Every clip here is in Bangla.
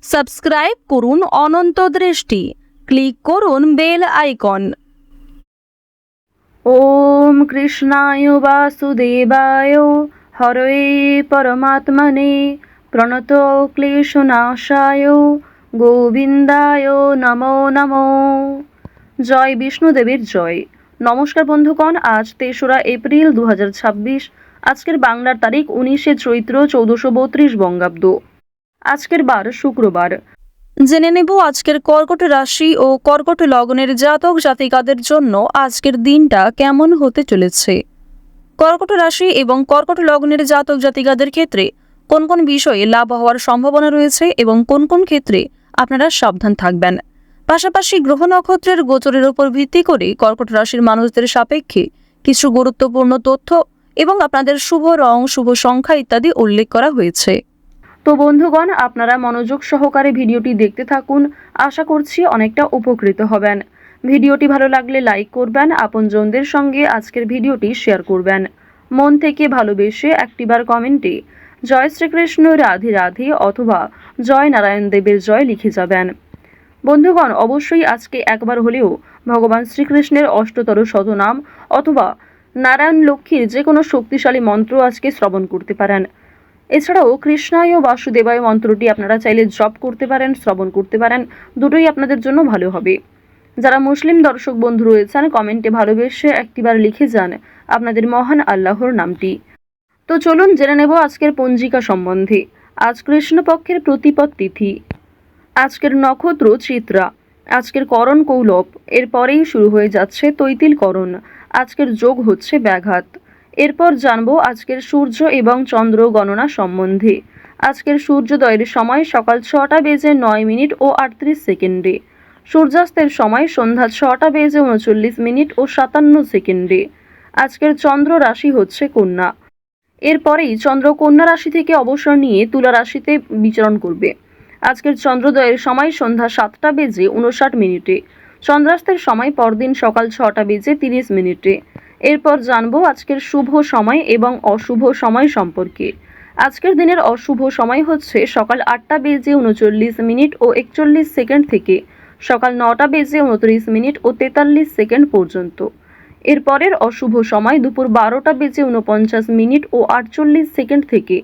সাবস্ক্রাইব করুন অনন্ত দৃষ্টি, ক্লিক করুন বেল আইকন। ওম কৃষ্ণায় বাসুদেবায় হরয়ে পরমাত্মনে প্রণত ক্লেশনাশায় গোবিন্দায় নমো নমো। জয় বিষ্ণুদেবীর জয়। নমস্কার বন্ধুগণ, আজ ৩রা এপ্রিল 2026। আজকের বাংলার তারিখ 19শে চৈত্র 1432 বঙ্গাব্দ। আজকের বার শুক্রবার। জেনে নেব আজকের কর্কট রাশি ও কর্কট লগ্নের জাতক জাতিকাদের জন্য আজকের দিনটা কেমন হতে চলেছে। কর্কট রাশি এবং কর্কট লগ্নের জাতক জাতিকাদের ক্ষেত্রে কোন কোন বিষয়ে লাভ হওয়ার সম্ভাবনা রয়েছে এবং কোন কোন ক্ষেত্রে আপনারা সাবধান থাকবেন। পাশাপাশি গ্রহ নক্ষত্রের গোচরের উপর ভিত্তি করে কর্কট রাশির মানুষদের সাপেক্ষে কিছু গুরুত্বপূর্ণ তথ্য এবং আপনাদের শুভ রং, শুভ সংখ্যা ইত্যাদি উল্লেখ করা হয়েছে। তো বন্ধুগণ, আপনারা মনোযোগ সহকারে ভিডিওটি দেখতে থাকুন। আশা করছি অনেকটা উপকৃত হবেন। ভিডিওটি ভালো লাগলে লাইক করবেন, আপনজনদের সঙ্গে আজকের ভিডিওটি শেয়ার করবেন। মন থেকে ভালোবেসে একটিবার কমেন্টে জয় শ্রীকৃষ্ণ, রাধে রাধে অথবা জয় নারায়ণ দেবের জয় লিখে যাবেন। বন্ধুগণ, অবশ্যই আজকে একবার হলেও ভগবান শ্রীকৃষ্ণের অষ্টতর শতনাম অথবা নারায়ণ লক্ষ্মীর যে কোনো শক্তিশালী মন্ত্র আজকে শ্রবণ করতে পারেন। এছাড়াও কৃষ্ণায় বাসুদেবায় মন্ত্রটি আপনারা চাইলে জপ করতে পারেন, শ্রবণ করতে পারেন। দুটোই আপনাদের জন্য ভালো হবে। যারা মুসলিম দর্শক বন্ধু রয়েছেন, কমেন্টে ভালোবেসে একটিবার লিখে যান আপনাদের মহান আল্লাহর নামটি। তো চলুন জেনে নেব আজকের পঞ্জিকা সম্বন্ধে। আজ কৃষ্ণপক্ষের প্রতিপদ তিথি। আজকের নক্ষত্র চিত্রা। আজকের করণ কৌলব। এরপরেই শুরু হয়ে যাচ্ছে তৈতিল করণ। আজকের যোগ হচ্ছে ব্যাঘাত। এরপর জানবো আজকের সূর্য এবং চন্দ্র গণনা সম্বন্ধে। আজকের সূর্যোদয়ের সময় সকাল 6:09 ও 38 সেকেন্ডে। সূর্যাস্তের সময় সন্ধ্যা 6:39 ও 57 সেকেন্ডে। আজকের চন্দ্র রাশি হচ্ছে কন্যা। এরপরেই চন্দ্র কন্যা রাশি থেকে অবসর নিয়ে তুলা রাশিতে বিচরণ করবে। আজকের চন্দ্রোদয়ের সময় সন্ধ্যা 7:59। চন্দ্রাস্তের সময় পরদিন সকাল 6:30। এরপর জানবো আজকের শুভ সময় এবং অশুভ সময় সম্পর্কে। আজকের দিনের অশুভ সময় হচ্ছে সকাল 8:39 ও 41 সেকেন্ড থেকে সকাল 9:29 ও 43 সেকেন্ড পর্যন্ত। এরপরের অশুভ সময় দুপুর 12:49 ও 48 সেকেন্ড থেকে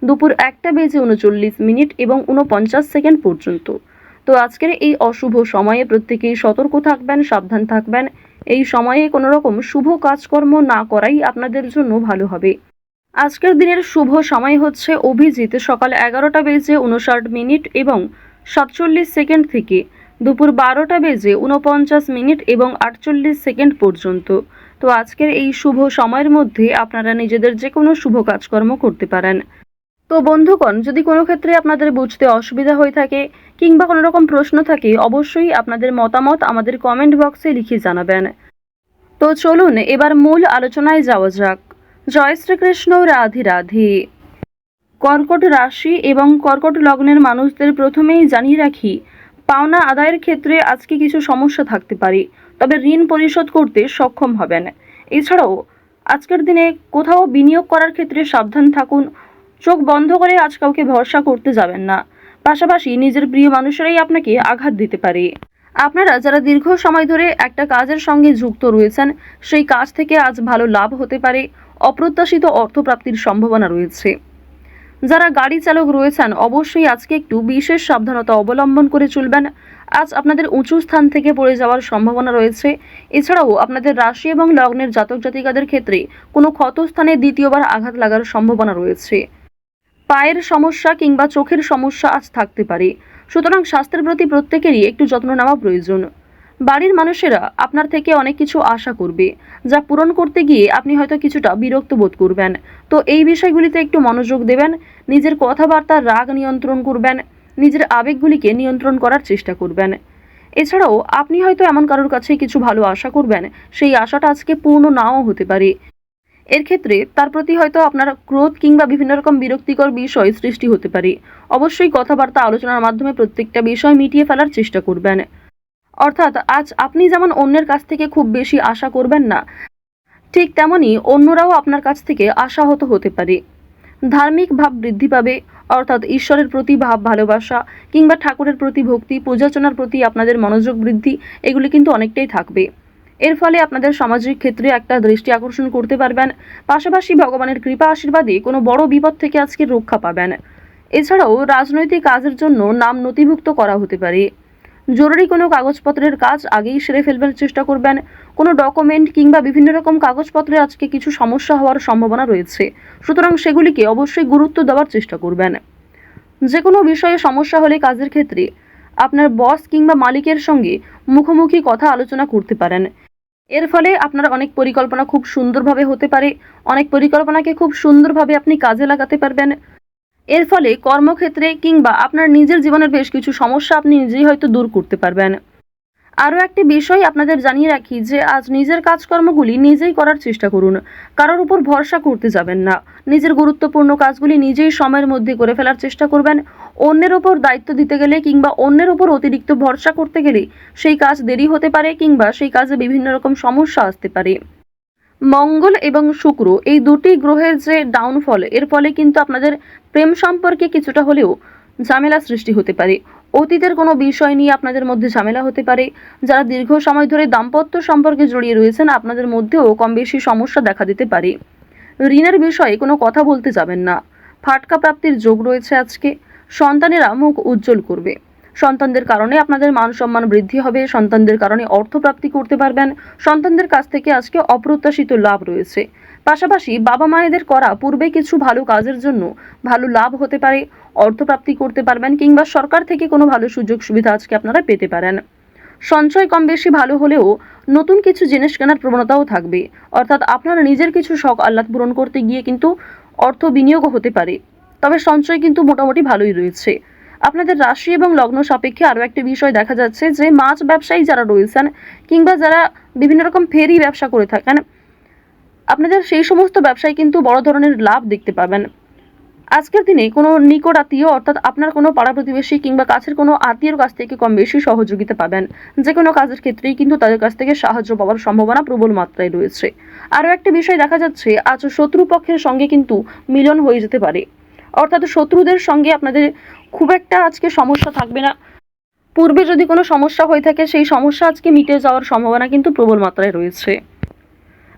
দুপুর 1:39 এবং 49 সেকেন্ড পর্যন্ত। তো আজকের এই অশুভ সময়ে প্রত্যেকেই সতর্ক থাকবেন, সাবধান থাকবেন। এই সময়ে কোনো রকম শুভ কাজকর্ম না করাই আপনাদের জন্য ভালো হবে। আজকের দিনের শুভ সময় হচ্ছে অভিজিৎ সকাল 11:59 এবং 47 সেকেন্ড থেকে দুপুর 12:49 এবং 48 সেকেন্ড পর্যন্ত। তো আজকের এই শুভ সময়ের মধ্যে আপনারা নিজেদের যে কোনো শুভ কাজকর্ম করতে পারেন। তো বন্ধুগণ, যদি কোনো ক্ষেত্রে আপনাদের বুঝতে অসুবিধা হয়ে থাকে কিংবা কোনো রকম প্রশ্ন থাকে, অবশ্যই আপনাদের মতামত আমাদের কমেন্ট বক্সে লিখে জানাবেন। তো চলুন এবার মূল আলোচনায় যাওয়া যাক। জয় শ্রীকৃষ্ণ, রাধে রাধে। কর্কট রাশি এবং কর্কট লগ্নের মানুষদের প্রথমেই জানিয়ে রাখি, পাওনা আদায়ের ক্ষেত্রে আজকে কিছু সমস্যা থাকতে পারে, তবে ঋণ পরিশোধ করতে সক্ষম হবেন। এছাড়াও আজকের দিনে কোথাও বিনিয়োগ করার ক্ষেত্রে সাবধান থাকুন। চোখ বন্ধ করে আজ কাউকে ভরসা করতে যাবেন না। পাশাপাশি নিজের প্রিয় মানুষেরাই আপনাকে আঘাত দিতে পারে। আপনারা যারা দীর্ঘ সময় ধরে একটা কাজের সঙ্গে যুক্ত রয়েছেন, সেই কাজ থেকে আজ ভালো লাভ হতে পারে। অপ্রত্যাশিত অর্থপ্রাপ্তির সম্ভাবনা রয়েছে। যারা গাড়ি চালক রয়েছেন, অবশ্যই আজকে একটু বিশেষ সাবধানতা অবলম্বন করে চলবেন। আজ আপনাদের উঁচু স্থান থেকে পড়ে যাওয়ার সম্ভাবনা রয়েছে। এছাড়াও আপনাদের রাশি এবং লগ্নের জাতক জাতিকাদের ক্ষেত্রে কোনো ক্ষতস্থানে দ্বিতীয়বার আঘাত লাগার সম্ভাবনা রয়েছে। পায়ের সমস্যা কিংবা চোখের সমস্যা আজ থাকতে পারে। সুতরাং স্বাস্থ্যের প্রতি প্রত্যেকেরই একটু যত্ন নেওয়া প্রয়োজন। বাড়ির মানুষেরা আপনার থেকে অনেক কিছু আশা করবে, যা পূরণ করতে গিয়ে আপনি হয়তো কিছুটা বিরক্ত বোধ করবেন। তো এই বিষয়গুলিতে একটু মনোযোগ দেবেন। নিজের কথাবার্তার রাগ নিয়ন্ত্রণ করবেন। নিজের আবেগগুলিকে নিয়ন্ত্রণ করার চেষ্টা করবেন। এছাড়াও আপনি হয়তো এমন কারোর কাছে কিছু ভালো আশা করবেন, সেই আশাটা আজকে পূর্ণ নাও হতে পারে। এর ক্ষেত্রে তার প্রতি হয়তো আপনার ক্রোধ কিংবা বিভিন্ন রকম বিরক্তিকর বিষয় সৃষ্টি হতে পারে। অবশ্যই কথাবার্তা আলোচনার মাধ্যমে প্রত্যেকটা বিষয় মিটিয়ে ফেলার চেষ্টা করবেন। অর্থাৎ আজ আপনি যেমন অন্যের কাছ থেকে খুব বেশি আশা করবেন না, ঠিক তেমনি অন্যরাও আপনার কাছ থেকে আশাহত হতে পারে। ধার্মিক ভাব বৃদ্ধি পাবে। অর্থাৎ ঈশ্বরের প্রতি ভাব ভালোবাসা কিংবা ঠাকুরের প্রতি ভক্তি পূজার্চনার প্রতি আপনাদের মনোযোগ বৃদ্ধি এগুলি কিন্তু অনেকটাই থাকবে। এর ফলে আপনাদের সামাজিক ক্ষেত্রে একটা দৃষ্টি আকর্ষণ করতে পারবেন, পাশাপাশি ভগবানের কৃপা আশীর্বাদে কোনো বড় বিপদ থেকে আজকে রক্ষা পাবেন। এছাড়াও রাজনৈতিক কাজের জন্য নাম নথিভুক্ত করা হতে পারে। জরুরি কোনো কাগজপত্রের কাজ আগেই সেরে ফেলবার চেষ্টা করবেন। কোনো ডকুমেন্ট কিংবা বিভিন্ন রকম কাগজপত্রে আজকে কিছু সমস্যা হওয়ার সম্ভাবনা রয়েছে, সুতরাং সেগুলিকে অবশ্যই গুরুত্ব দেওয়ার চেষ্টা করবেন। যে কোনো বিষয়ে সমস্যা হলে কাজের ক্ষেত্রে আপনার বস কিংবা মালিকের সঙ্গে মুখোমুখি কথা আলোচনা করতে পারেন। এর ফলে আপনার অনেক পরিকল্পনা খুব সুন্দরভাবে হতে পারে, অনেক পরিকল্পনাকে খুব সুন্দরভাবে আপনি কাজে লাগাতে পারবেন। এর ফলে কর্মক্ষেত্রে কিংবা আপনার নিজের জীবনের বেশ কিছু সমস্যা আপনি নিজেই হয়তো দূর করতে পারবেন। আরও একটি বিষয় আপনাদের জানিয়ে রাখি যে আজ নিজের কাজকর্মগুলি নিজেই করার চেষ্টা করুন, কারোর উপর ভরসা করতে যাবেন না। নিজের গুরুত্বপূর্ণ কাজগুলি নিজেই সময়ের মধ্যে করে ফেলার চেষ্টা করবেন। অন্যের ওপর দায়িত্ব দিতে গেলে কিংবা অন্যের ওপর অতিরিক্ত ভরসা করতে গেলে সেই কাজ দেরি হতে পারে কিংবা সেই কাজে বিভিন্ন রকম সমস্যা আসতে পারে। মঙ্গল এবং শুক্র এই দুটি গ্রহের যে ডাউনফল, এর ফলে কিন্তু আপনাদের প্রেম সম্পর্কে কিছুটা হলেও ঝামেলা সৃষ্টি হতে পারে। অতীতের কোনো বিষয় নিয়ে আপনাদের মধ্যে ঝামেলা হতে পারে। যারা দীর্ঘ সময় ধরে দাম্পত্য সম্পর্কে জড়িয়ে রয়েছেন আপনাদের মধ্যেও কম বেশি সমস্যা দেখা দিতে পারে। ঋণের বিষয়ে কোনো কথা বলতে যাবেন না। ফাটকা প্রাপ্তির যোগ রয়েছে আজকে। সন্তানেরা মুখ উজ্জ্বল করবে। সন্তানদের কারণে আপনাদের মান সম্মান বৃদ্ধি হবে। সন্তানদের কারণে অর্থ প্রাপ্তি করতে পারবেন। সন্তানদের কাছ থেকে আজকে অপ্রত্যাশিত লাভ রয়েছে। পাশাপাশি বাবা মায়েদের করা পূর্বে কিছু ভালো কাজের জন্য ভালো লাভ হতে পারে, অর্থপ্রাপ্তি করতে পারবেন কিংবা সরকার থেকে কোনো ভালো সুযোগ সুবিধা আজকে আপনারা পেতে পারেন। সঞ্চয় কম বেশি ভালো হলেও নতুন কিছু জিনিস কেনার প্রবণতাও থাকবে, অর্থাৎ আপনারা নিজের কিছু শখ আহ্লাদ পূরণ করতে গিয়ে কিন্তু অর্থ বিনিয়োগও হতে পারে। তবে সঞ্চয় কিন্তু মোটামুটি ভালোই রয়েছে। আপনাদের রাশি এবং লগ্ন সাপেক্ষে আরও একটি বিষয় দেখা যাচ্ছে যে মাছ ব্যবসায়ী যারা রয়েছেন কিংবা যারা বিভিন্ন রকম ফেরি ব্যবসা করে থাকেন, আপনাদের সেই সমস্ত ব্যবসায় কিন্তু বড় ধরনের লাভ দেখতে পাবেন। আজকের দিনে কোনো নিকট আত্মীয় অর্থাৎ আপনার কোনো পাড়া প্রতিবেশী কিংবা কাছের কোনো আত্মীয়র কাছ থেকে কম বেশি সহযোগিতা পাবেন। যে কোনো কাজের ক্ষেত্রেই কিন্তু তাদের কাছ থেকে সাহায্য পাওয়ার সম্ভাবনা প্রবল মাত্রায় রয়েছে। আরও একটা বিষয় দেখা যাচ্ছে আজ শত্রুপক্ষের সঙ্গে কিন্তু মিলন হয়ে যেতে পারে, অর্থাৎ শত্রুদের সঙ্গে আপনাদের খুব একটা আজকে সমস্যা থাকবে না। পূর্বে যদি কোনো সমস্যা হয়ে থাকে সেই সমস্যা আজকে মিটে যাওয়ার সম্ভাবনা কিন্তু প্রবল মাত্রায় রয়েছে।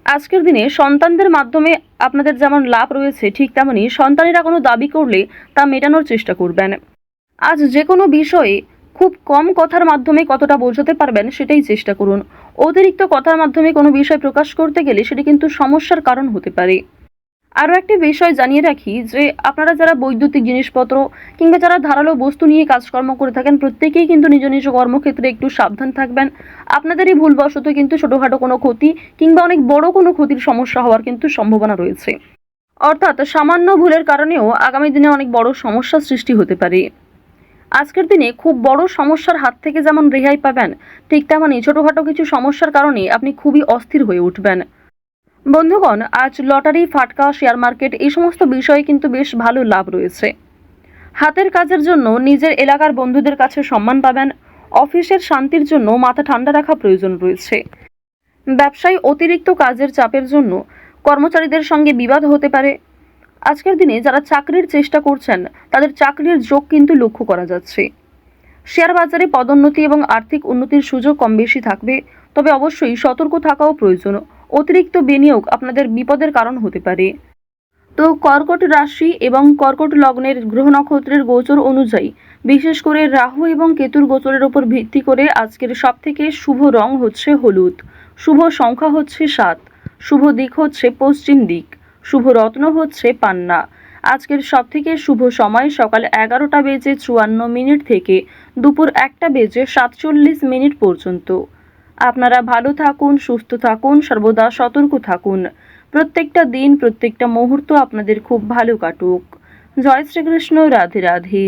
আজকের দিনে সন্তানদের মাধ্যমে আপনাদের যেমন লাভ রয়েছে, ঠিক তেমনি সন্তানেরা কোনো দাবি করলে তা মেটানোর চেষ্টা করবেন। আজ যে কোনো বিষয়ে খুব কম কথার মাধ্যমে কতটা বোঝাতে পারবেন সেটাই চেষ্টা করুন। অতিরিক্ত কথার মাধ্যমে কোনো বিষয় প্রকাশ করতে গেলে সেটি কিন্তু সমস্যার কারণ হতে পারে। আরও একটি বিষয় জানিয়ে রাখি যে আপনারা যারা বৈদ্যুতিক জিনিসপত্র কিংবা যারা ধারালো বস্তু নিয়ে কাজকর্ম করে থাকেন প্রত্যেকেই কিন্তু নিজ নিজ কর্মক্ষেত্রে একটু সাবধান থাকবেন। আপনাদেরই ভুলবশত কিন্তু ছোটোখাটো কোনো ক্ষতি কিংবা অনেক বড় কোনো ক্ষতির সমস্যা হওয়ার কিন্তু সম্ভাবনা রয়েছে, অর্থাৎ সামান্য ভুলের কারণেও আগামী দিনে অনেক বড় সমস্যার সৃষ্টি হতে পারে। আজকের দিনে খুব বড় সমস্যার হাত থেকে যেমন রেহাই পাবেন, ঠিক তেমনই ছোটোখাটো কিছু সমস্যার কারণে আপনি খুবই অস্থির হয়ে উঠবেন। বন্ধুগণ, আজ লটারি, ফাটকা, শেয়ার মার্কেট এই সমস্ত বিষয়ে কিন্তু বেশ ভালো লাভ রয়েছে। হাতের কাজের জন্য নিজের এলাকার বন্ধুদের কাছে সম্মান পাবেন। অফিসের শান্তির জন্য মাথা ঠান্ডা রাখা প্রয়োজন রয়েছে। ব্যবসায় অতিরিক্ত কাজের চাপের জন্য কর্মচারীদের সঙ্গে বিবাদ হতে পারে। আজকের দিনে যারা চাকরির চেষ্টা করছেন তাদের চাকরির যোগ কিন্তু লক্ষ্য করা যাচ্ছে। শেয়ার বাজারে পদোন্নতি এবং আর্থিক উন্নতির সুযোগ কম বেশি থাকবে, তবে অবশ্যই সতর্ক থাকাও প্রয়োজন। অতিরিক্ত বিনিয়োগ আপনাদের বিপদের কারণ হতে পারে। তো কর্কট রাশি এবং কর্কট লগ্নের গ্রহ নক্ষত্রের গোচর অনুযায়ী বিশেষ করে রাহু এবং কেতুর গোচরের উপর ভিত্তি করে আজকের সবথেকে শুভ রং হচ্ছে হলুদ, শুভ সংখ্যা হচ্ছে 7, শুভ দিক হচ্ছে পশ্চিম দিক, শুভ রত্ন হচ্ছে পান্না। আজকের সবথেকে শুভ সময় সকাল 11:54 থেকে দুপুর 1:47 পর্যন্ত। আপনারা ভালো থাকুন, সুস্থ থাকুন, সর্বদা সতর্ক থাকুন। প্রত্যেকটা দিন, প্রত্যেকটা মুহূর্ত আপনাদের খুব ভালো কাটুক। জয় শ্রীকৃষ্ণ। রাধে রাধে।